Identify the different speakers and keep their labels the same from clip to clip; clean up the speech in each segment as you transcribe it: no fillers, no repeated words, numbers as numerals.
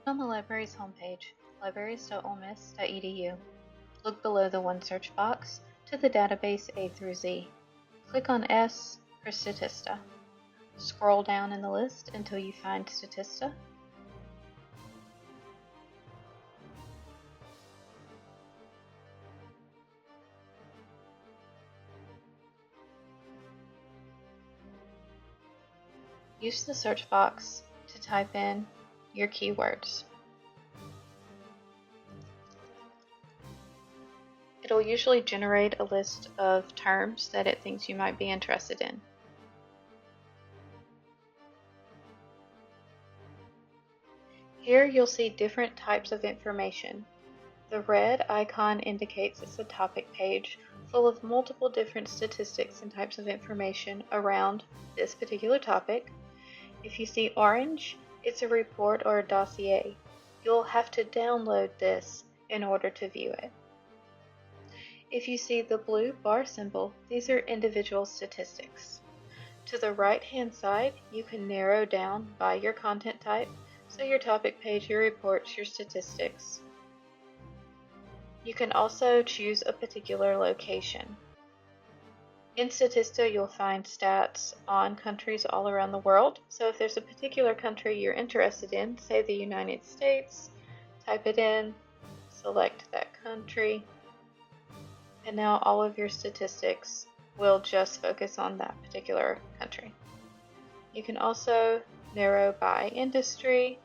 Speaker 1: On the library's homepage, libraries.olemiss.edu, look below the One search box to the database A through Z. Click on S for Statista. Scroll down in the list until you find Statista. Use the search box to type in your keywords. It'll usually generate a list of terms that it thinks you might be interested in. Here you'll see different types of information. The red icon indicates it's a topic page full of multiple different statistics and types of information around this particular topic. If you see orange, it's a report or a dossier. You'll have to download this in order to view it. If you see the blue bar symbol, these are individual statistics. To the right-hand side, you can narrow down by your content type, so your topic page, your reports, your statistics. You can also choose a particular location. In Statista, you'll find stats on countries all around the world. So if there's a particular country you're interested in, say the United States, type it in, select that country, and now all of your statistics will just focus on that particular country. You can also narrow by industry,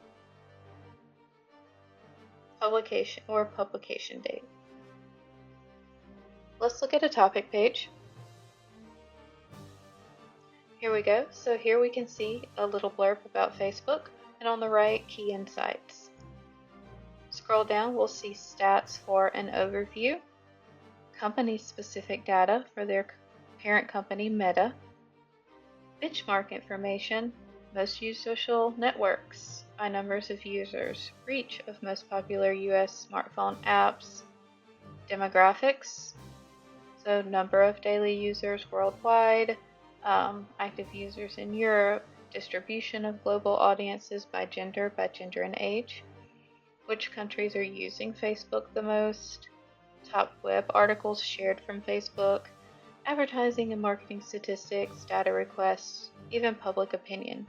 Speaker 1: publication, or publication date. Let's look at a topic page. Here we go. So here we can see a little blurb about Facebook, and on the right, key insights. Scroll down, we'll see stats for an overview, company-specific data for their parent company, Meta, benchmark information, most used social networks by numbers of users, reach of most popular US smartphone apps, demographics, so number of daily users worldwide, active users in Europe, distribution of global audiences by gender and age, which countries are using Facebook the most, top web articles shared from Facebook, advertising and marketing statistics, data requests, even public opinion.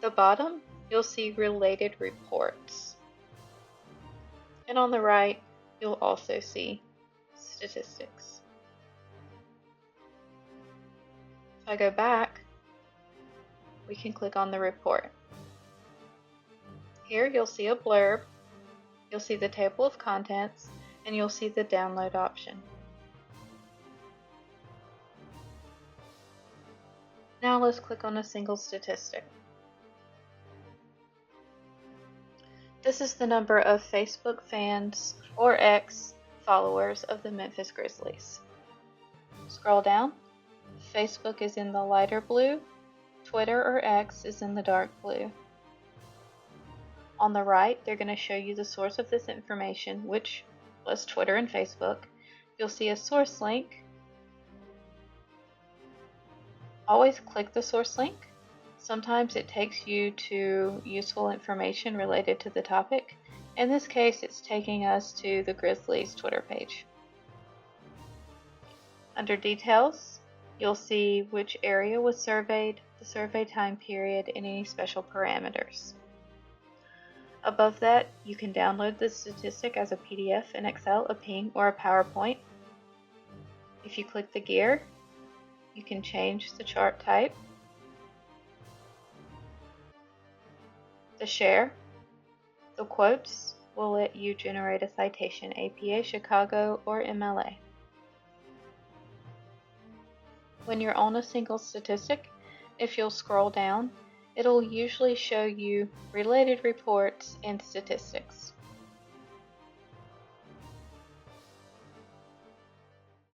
Speaker 1: The bottom, you'll see related reports. And on the right, you'll also see statistics. If I go back, we can click on the report. Here you'll see a blurb, you'll see the table of contents, and you'll see the download option. Now let's click on a single statistic. This is the number of Facebook fans or X followers of the Memphis Grizzlies. Scroll down. Facebook is in the lighter blue, Twitter or X is in the dark blue. On the right, they're going to show you the source of this information, which was Twitter and Facebook. You'll see a source link. Always click the source link. Sometimes it takes you to useful information related to the topic. In this case, it's taking us to the Grizzlies Twitter page. Under details, you'll see which area was surveyed, the survey time period, and any special parameters. Above that, you can download the statistic as a PDF, an Excel, a PNG, or a PowerPoint. If you click the gear, you can change the chart type, the share, the quotes will let you generate a citation, APA, Chicago, or MLA. When you're on a single statistic, if you'll scroll down, it'll usually show you related reports and statistics.